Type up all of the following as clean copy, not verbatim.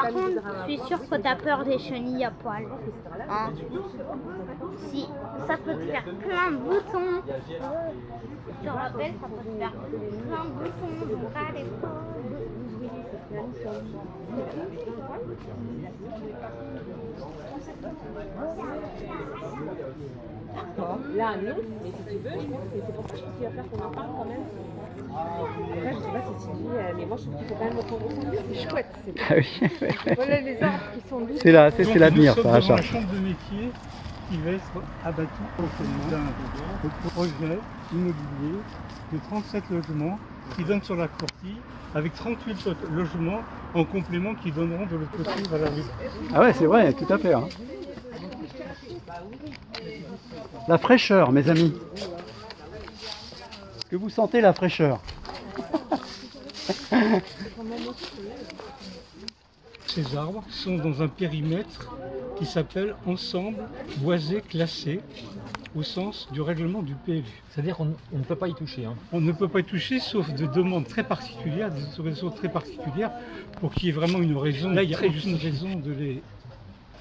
Par contre, je suis sûre que t'as peur des chenilles à poil. Hein? Si, ça peut te faire plein de boutons. Je te rappelle, ça peut te faire plein de boutons. Donc allez pas. Là, non, mais si tu veux, je pense que c'est pour ça que tu vas faire qu'on en parle quand même. Après, je sais pas si tu dis, mais moi je trouve qu'il faut quand même reprendre au centre. C'est chouette. Ah oui. Voilà les arbres qui sont doux. C'est là, c'est l'avenir, ça, Nous sommes à devant la Chartres. chambre de métier qui va être abattue prochainement d'un projet immobilier de 37 logements qui donne sur la courtille avec 38 logements en complément qui donneront de l'autre côté vers la rue. Ah ouais, c'est vrai, tout à fait. Hein. La fraîcheur, mes amis. Est-ce que vous sentez la fraîcheur? Ces arbres sont dans un périmètre qui s'appelle ensemble boisé classé au sens du règlement du PLU. C'est-à-dire qu'on ne peut pas y toucher. Hein. On ne peut pas y toucher sauf de demandes très particulières, des autorisations très particulières pour qu'il y ait vraiment une raison. Là, il n'y a aucune raison de les...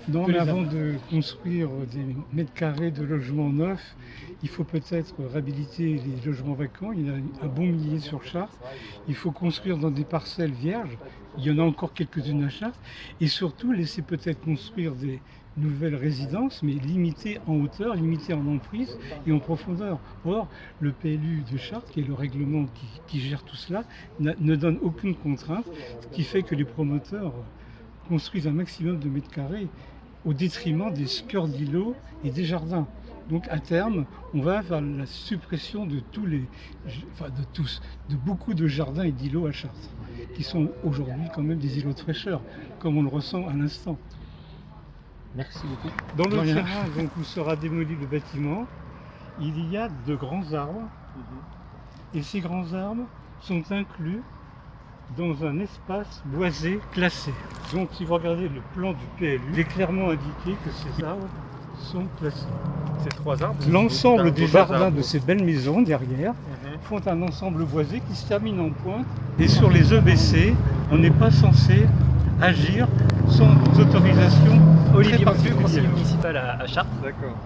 Non, mais avant de construire des mètres carrés de logements neufs, il faut peut-être réhabiliter les logements vacants. Il y en a un bon millier sur Chartres. Il faut construire dans des parcelles vierges. Il y en a encore quelques-unes à Chartres. Et surtout, laisser peut-être construire des nouvelles résidences, mais limitées en hauteur, limitées en emprise et en profondeur. Or, le PLU de Chartres, qui est le règlement qui gère tout cela, ne donne aucune contrainte, ce qui fait que les promoteurs construisent un maximum de mètres carrés au détriment des cœurs d'îlots et des jardins. Donc à terme, on va vers la suppression de tous les, enfin de beaucoup de jardins et d'îlots à Chartres, qui sont aujourd'hui quand même des îlots de fraîcheur, comme on le ressent à l'instant. Merci beaucoup. Dans le terrain donc, où sera démoli le bâtiment, il y a de grands arbres, et ces grands arbres sont inclus dans un espace boisé classé. Donc si vous regardez le plan du PLU, il est clairement indiqué que ces arbres sont classés. Ces trois arbres. L'ensemble des jardins de ces belles maisons derrière font un ensemble boisé qui se termine en pointe. Et sur les EBC, on n'est pas censé agir sans autorisation. Olivier très Barbu, conseiller particulière. municipal à Chartres.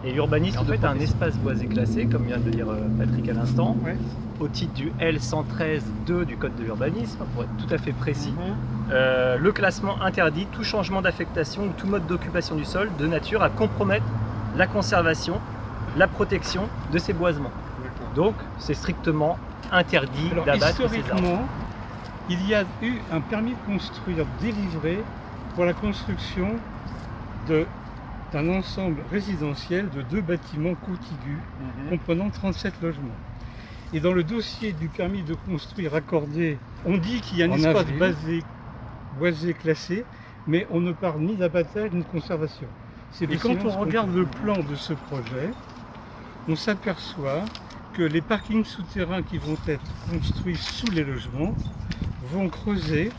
Et l'urbanisme en fait a un espace boisé classé, comme vient de le dire Patrick à l'instant, au titre du L113-2 du Code de l'urbanisme, pour être tout à fait précis. Le classement interdit tout changement d'affectation ou tout mode d'occupation du sol de nature à compromettre la conservation, la protection de ces boisements. Donc c'est strictement interdit d'abattre ces arbres. Historiquement, il y a eu un permis de construire délivré pour la construction d'un ensemble résidentiel de 2 bâtiments contigus comprenant 37 logements. Et dans le dossier du permis de construire accordé, on dit qu'il y a un espace boisé classé, mais on ne parle ni d'abattage ni de conservation. Et quand on regarde le plan de ce projet, on s'aperçoit que les parkings souterrains qui vont être construits sous les logements vont creuser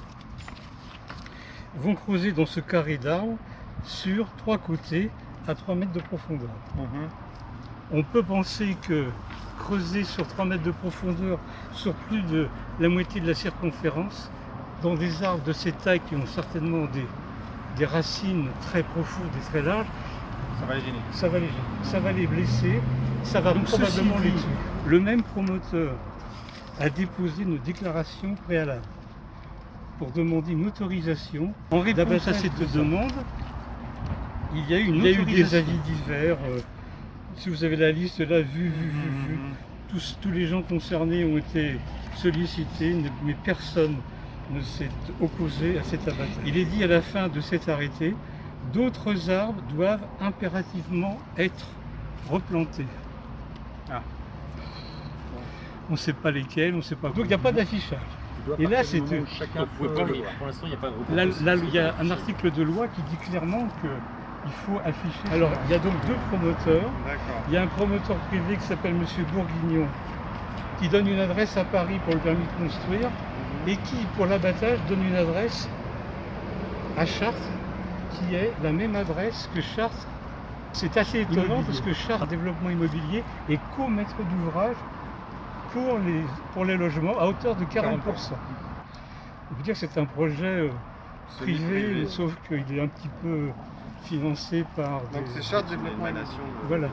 dans ce carré d'arbres sur 3 côtés à 3 mètres de profondeur. On peut penser que creuser sur 3 mètres de profondeur sur plus de la moitié de la circonférence, dans des arbres de ces tailles qui ont certainement des racines très profondes et très larges, ça va les gêner. Ça va les blesser, ça va probablement les tuer. Le même promoteur a déposé une déclaration préalable pour demander une autorisation. En réponse à cette demande, il y a eu des avis divers. Si vous avez la liste là, tous les gens concernés ont été sollicités, mais personne ne s'est opposé à cet abattage. Il est dit à la fin de cet arrêté, d'autres arbres doivent impérativement être replantés. On ne sait pas lesquels, on ne sait pas. Donc il n'y a pas d'affichage. Et là, c'est pour l'instant, il n'y a pas de là, il y a un article de loi qui dit clairement qu'il faut afficher. Alors, il y a donc 2 promoteurs. Il y a un promoteur privé qui s'appelle M. Bourguignon, qui donne une adresse à Paris pour le permis de construire, et qui, pour l'abattage, donne une adresse à Chartres, qui est la même adresse que Chartres. C'est assez étonnant parce que Chartres Développement Immobilier est co-maître d'ouvrage pour les logements à hauteur de 40%. On peut dire que c'est un projet privé, sauf qu'il est un petit peu financé par Donc c'est charte de développement et nation. Voilà.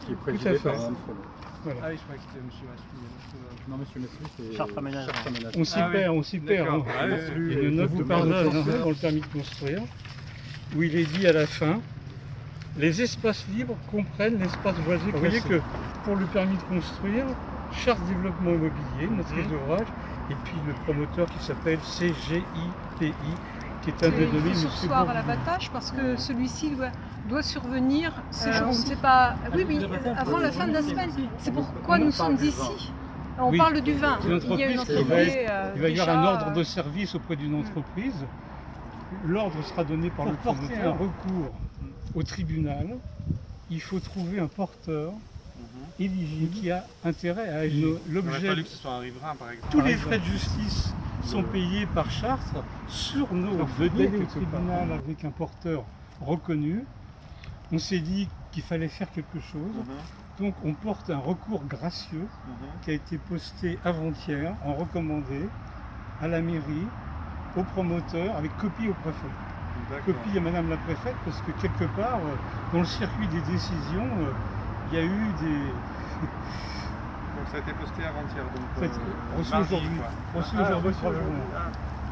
Qui est Tout à présidé fait. par Madame Frelon. Voilà. Ah oui, je croyais que c'était monsieur Massu. Non, monsieur Messi, c'est Charte aménagement. charte aménagement. On s'y Ah oui. perd, on s'y perd. D'accord. Hein. Ah oui, Il y a une note de passage dans le permis de construire où il est dit à la fin les espaces libres comprennent l'espace boisé. Vous voyez que pour le permis de construire, charte développement immobilier, maîtrise d'ouvrage, et puis le promoteur qui s'appelle CGIPI, qui est un des Il données faut sursoir à l'abattage parce que celui-ci doit survenir, on ne sait pas, oui, avant la fin de la semaine. C'est pourquoi nous sommes ici. On Oui. parle du vin. C'est une Il y a une entreprise qui va entité, Il va y avoir un déjà, ordre de service auprès d'une entreprise. L'ordre sera donné par le porter un recours au tribunal. Il faut trouver un porteur éligible qui a intérêt à agir. Il aurait L'objet, fallu que ce soit un riverain, par exemple. tous les frais de justice sont payés par Chartres sur nos deniers au tribunal avec un porteur reconnu. On s'est dit qu'il fallait faire quelque chose. Donc on porte un recours gracieux qui a été posté avant-hier en recommandé à la mairie, au promoteur, avec copie au préfet. Copie à madame la préfète parce que quelque part, dans le circuit des décisions, il y a eu des... Donc ça a été posté avant-hier, donc reçu mardi, aujourd'hui. quoi. Reçu Ah, aujourd'hui, reçu 3 jours.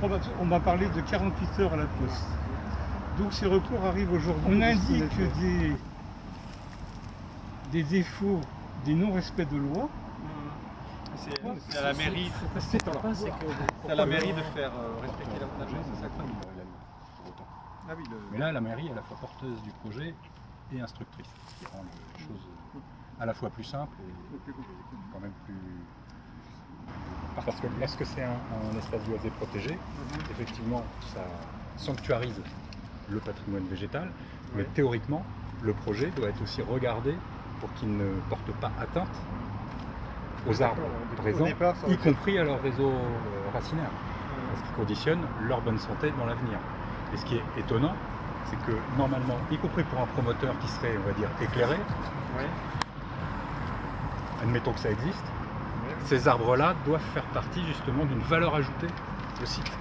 aujourd'hui. On m'a parlé de 48 heures à la poste. Donc ces recours arrivent aujourd'hui. On indique des défauts, des non-respects de loi. C'est à la mairie. C'est à la mairie de faire respecter la loi, c'est ça quoi. Ah oui, Mais là, la mairie est à la fois porteuse du projet et instructrice, ce qui rend les choses à la fois plus simples et quand même plus... Parce que lorsque c'est un espace boisé protégé, effectivement, ça sanctuarise le patrimoine végétal, mais théoriquement, le projet doit être aussi regardé pour qu'il ne porte pas atteinte aux arbres présents, départ, ça aurait y compris à leur réseau racinaire, ce qui conditionne leur bonne santé dans l'avenir. Et ce qui est étonnant, c'est que normalement, y compris pour un promoteur qui serait, on va dire, éclairé, admettons que ça existe, ces arbres-là doivent faire partie justement d'une valeur ajoutée au site.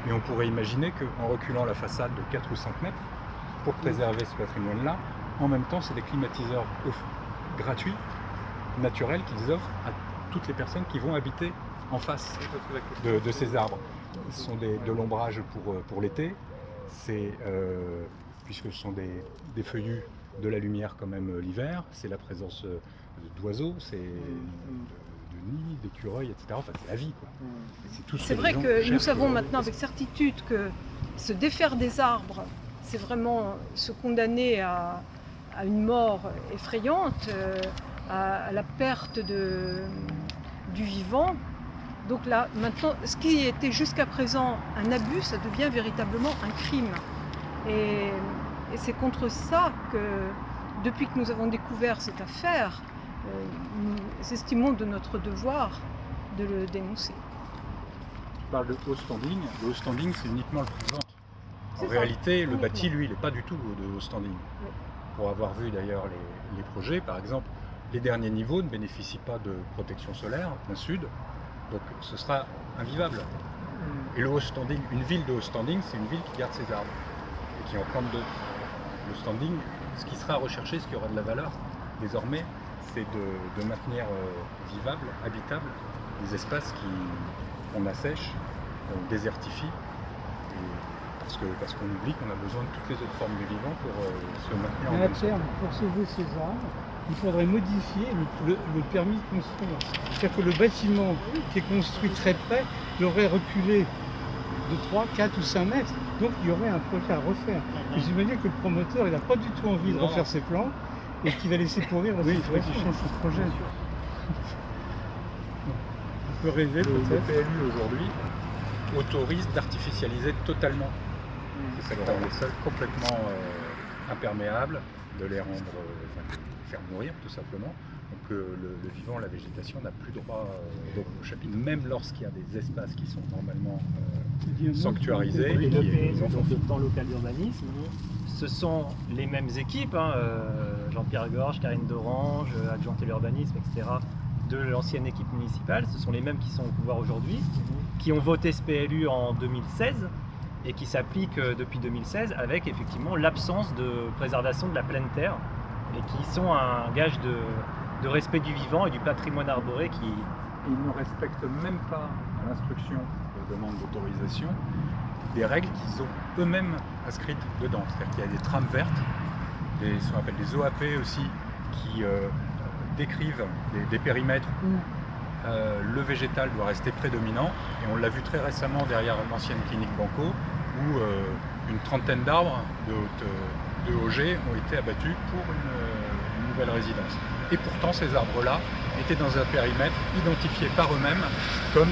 Et on pourrait imaginer qu'en reculant la façade de 4 ou 5 mètres, pour préserver ce patrimoine-là, en même temps, c'est des climatiseurs gratuits, naturels, qu'ils offrent à toutes les personnes qui vont habiter en face de ces arbres. Ce sont de l'ombrage pour l'été, puisque ce sont des feuillus, de la lumière quand même l'hiver, c'est la présence d'oiseaux, c'est de nids, d'écureuils, etc. Enfin, c'est la vie, quoi. C'est vrai que nous savons maintenant avec certitude que se défaire des arbres, c'est vraiment se condamner à une mort effrayante, à la perte du vivant. Donc là, maintenant, ce qui était jusqu'à présent un abus, ça devient véritablement un crime. Et c'est contre ça que, depuis que nous avons découvert cette affaire, nous estimons de notre devoir de le dénoncer. Tu parles de haut standing. Le haut standing, c'est uniquement le prix de vente. En C'est ça. réalité, le Uniquement. bâti, lui, il n'est pas du tout de haut standing. Oui. Pour avoir vu d'ailleurs les projets, par exemple, les derniers niveaux ne bénéficient pas de protection solaire, plein sud, donc ce sera invivable. Et le haut standing, une ville de haut standing, c'est une ville qui garde ses arbres et qui en plante d'autres. Le standing, ce qui sera recherché, ce qui aura de la valeur, désormais, c'est de maintenir vivables, habitables, des espaces qu'on assèche, qu'on désertifie, parce qu'on oublie qu'on a besoin de toutes les autres formes de vivant pour se maintenir en Mais à bonne santé. terme, pour sauver ces arbres, il faudrait modifier le permis de construire. C'est-à-dire que le bâtiment qui est construit très près devrait reculer de 3, 4 ou 5 mètres. Donc il y aurait un projet à refaire. Et j'imagine que le promoteur, il n'a pas du tout envie de refaire ses plans et qu'il va laisser pourrir la situation. Il change son projet. On peut rêver Le peut-être. PLU aujourd'hui autorise d'artificialiser totalement. C'est ça, rend les sols complètement imperméables, de les rendre, faire mourir tout simplement. Donc le vivant, la végétation n'a plus droit au chapitre, même lorsqu'il y a des espaces qui sont normalement sanctuarisés. Et et le qui- PLU, donc le plan local d'urbanisme, ce sont les mêmes équipes, hein, Jean-Pierre Gorge, Karine Dorange, adjointe à l'urbanisme, etc., de l'ancienne équipe municipale. Ce sont les mêmes qui sont au pouvoir aujourd'hui, qui ont voté ce PLU en 2016 et qui s'appliquent depuis 2016 avec effectivement l'absence de préservation de la pleine terre et qui sont un gage de respect du vivant et du patrimoine arboré qui... Ils ne respectent même pas à l'instruction de demande d'autorisation des règles qu'ils ont eux-mêmes inscrites dedans. C'est-à-dire qu'il y a des trames vertes, ce qu'on appelle des OAP aussi, qui décrivent des périmètres où le végétal doit rester prédominant. Et on l'a vu très récemment derrière l'ancienne clinique Banco, où une trentaine d'arbres de OG ont été abattus pour une nouvelle résidence. Et pourtant, ces arbres-là étaient dans un périmètre identifié par eux-mêmes comme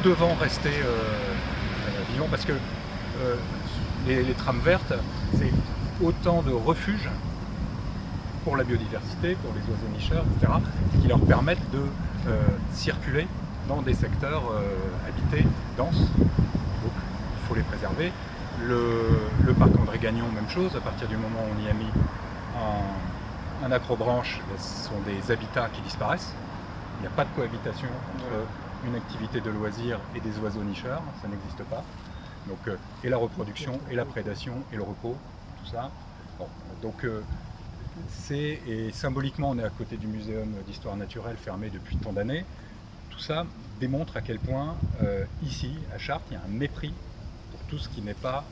devant rester vivants, parce que les trames vertes, c'est autant de refuges pour la biodiversité, pour les oiseaux nicheurs, etc., qui leur permettent de circuler dans des secteurs habités, denses. Donc il faut les préserver. Le parc André Gagnon, même chose, à partir du moment où on y a mis un accrobranche, ce sont des habitats qui disparaissent. Il n'y a pas de cohabitation entre une activité de loisir et des oiseaux nicheurs, ça n'existe pas. Donc, et la reproduction, et la prédation, et le repos, tout ça. Bon, donc et symboliquement, on est à côté du muséum d'histoire naturelle fermé depuis tant d'années. Tout ça démontre à quel point, ici, à Chartres, il y a un mépris pour tout ce qui n'est pas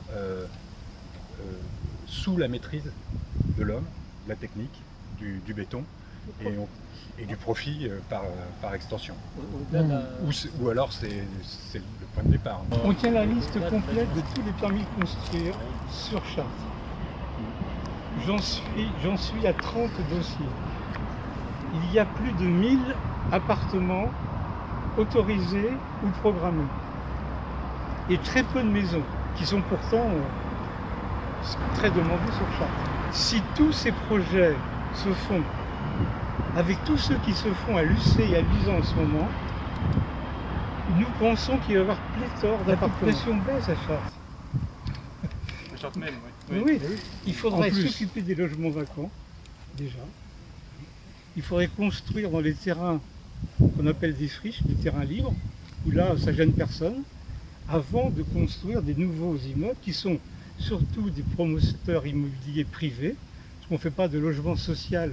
sous la maîtrise de l'homme, de la technique, du béton et du profit par extension. Ou alors c'est le point de départ. On tient la liste complète de tous les permis de construire sur Chartres. J'en suis à 30 dossiers. Il y a plus de 1000 appartements autorisés ou programmés. Et très peu de maisons, qui sont pourtant très demandées sur Chartres. Si tous ces projets se font avec tous ceux qui se font à Lucé et à Luisan en ce moment, nous pensons qu'il va y avoir pléthore d'appartements. La population baisse à Chartres. À Chartres même, oui. Il faudrait s'occuper des logements vacants, déjà. Il faudrait construire dans les terrains qu'on appelle des friches, des terrains libres, où là, ça gêne personne, avant de construire des nouveaux immeubles qui sont surtout des promoteurs immobiliers privés, parce qu'on ne fait pas de logement social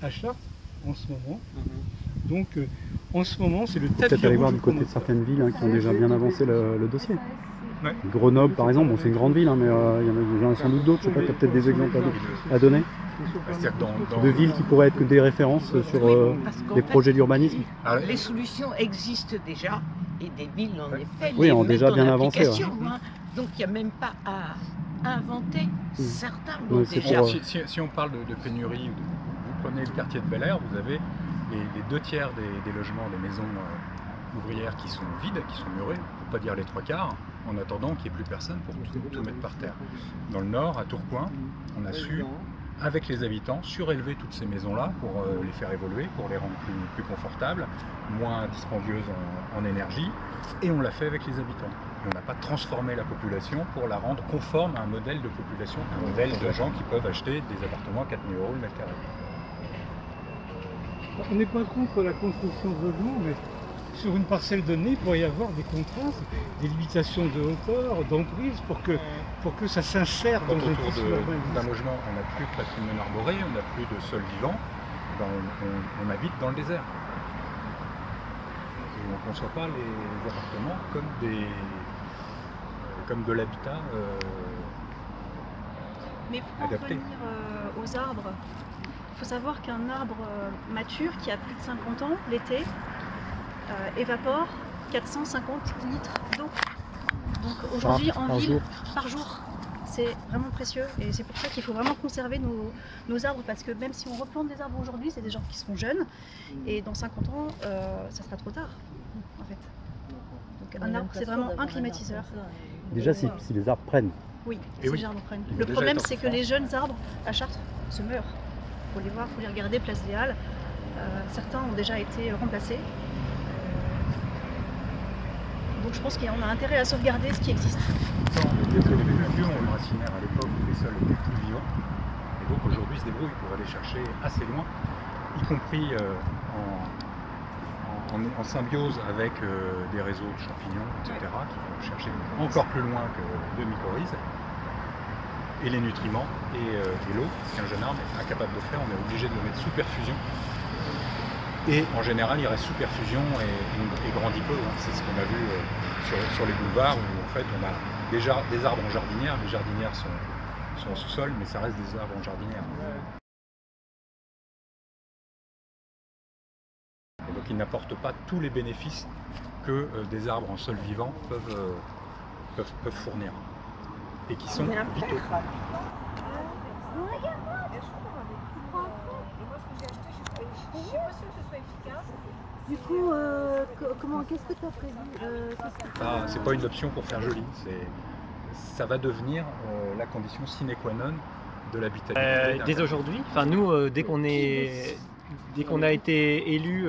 à Chartres en ce moment. Donc en ce moment c'est le tapis rouge. Peut-être aller voir du côté de certaines villes qui ont déjà bien avancé le dossier. Ouais. Grenoble par exemple, bon, c'est une grande ville, mais il y en a sans doute d'autres, je sais pas, tu as peut-être des exemples à donner de villes qui pourraient être des références sur des projets d'urbanisme. Les solutions existent déjà et des villes en effet oui, les ont déjà bien avancé. Ouais. Donc il n'y a même pas à inventer, certains l'ont Oui, déjà. Si on parle de pénurie, vous prenez le quartier de Bel Air, vous avez les 2 tiers des logements, des maisons ouvrières qui sont vides, qui sont murées, pour ne pas dire les 3 quarts, en attendant qu'il n'y ait plus personne pour tout mettre par terre. Dans le nord, à Tourcoing, on a su, avec les habitants, surélever toutes ces maisons-là pour les faire évoluer, pour les rendre plus confortables, moins dispendieuses en énergie, et on l'a fait avec les habitants. Et on n'a pas transformé la population pour la rendre conforme à un modèle de population, un modèle de gens qui peuvent acheter des appartements à 4 000 € le mètre carré. On n'est pas contre la construction de logements, mais sur une parcelle donnée, il pourrait y avoir des contraintes, des limitations de hauteur, d'emprise, pour que ça s'insère dans un tissu d'un logement, on n'a plus de patrimoine arboré, on n'a plus de sol vivant, on habite dans le désert. Et on ne conçoit pas les appartements comme de l'habitat Mais pour en revenir aux arbres, il faut savoir qu'un arbre mature qui a plus de 50 ans, l'été, évapore 450 litres d'eau. Donc aujourd'hui en ville, par jour, c'est vraiment précieux et c'est pour ça qu'il faut vraiment conserver nos arbres, parce que même si on replante des arbres aujourd'hui, c'est des gens qui seront jeunes et dans 50 ans, ça sera trop tard en fait. Donc un arbre, c'est vraiment un climatiseur. Déjà si les arbres prennent. Oui, si les arbres prennent. Le problème, c'est que les jeunes arbres à Chartres se meurent. Il faut les voir, il faut les regarder, place des Halles. Certains ont déjà été remplacés. Donc je pense qu'on a intérêt à sauvegarder ce qui existe. Les vieux ont le racinaire à l'époque où les sols étaient plus vivants. Et donc aujourd'hui ils se débrouillent pour aller chercher assez loin, y compris en en symbiose avec des réseaux de champignons, etc., qui vont chercher encore plus loin que de mycorhizes. Et les nutriments et l'eau, ce qu'un jeune arbre est incapable de faire, on est obligé de le mettre sous perfusion. Et en général, il reste sous perfusion et grandit peu. Hein. C'est ce qu'on a vu sur les boulevards où en fait on a déjà des arbres en jardinière. Les jardinières sont en sous-sol, mais ça reste des arbres en jardinière. Et donc ils n'apportent pas tous les bénéfices que des arbres en sol vivant peuvent fournir et qui sont vitaux. Du coup, qu'est-ce que tu as prévu C'est pas une option pour faire joli, ça va devenir la condition sine qua non de l'habitabilité. Dès aujourd'hui, enfin nous, dès qu'on a été élu,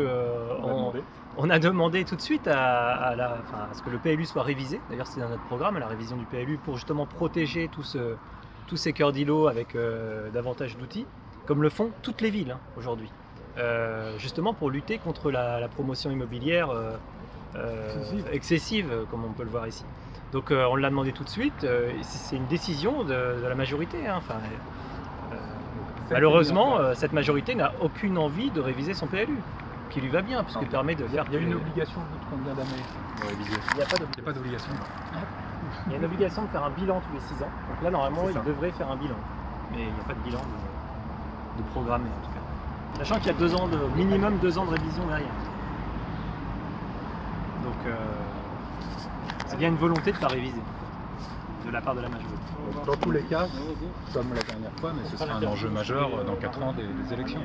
on a demandé tout de suite à ce que le PLU soit révisé. D'ailleurs, c'est dans notre programme, la révision du PLU, pour justement protéger tous ces cœurs d'îlots avec davantage d'outils, comme le font toutes les villes aujourd'hui. Justement pour lutter contre la promotion immobilière excessive, comme on peut le voir ici. Donc on l'a demandé tout de suite, c'est une décision de la majorité. Hein. Malheureusement, cette majorité n'a aucune envie de réviser son PLU, qui lui va bien, puisqu'il permet de faire... Il y a une obligation de combien d'années de réviser? Il n'y a pas d'obligation. Il y a une obligation de faire un bilan tous les 6 ans. Donc là, normalement, il devrait faire un bilan. Mais il n'y a pas de bilan de programmé, en tout cas. Sachant qu'il y a minimum 2 ans de révision derrière. Donc, c'est bien une volonté de ne pas réviser, de la part de la majorité. Dans tous les cas, comme la dernière fois, mais ce sera un enjeu majeur dans 4 ans des élections.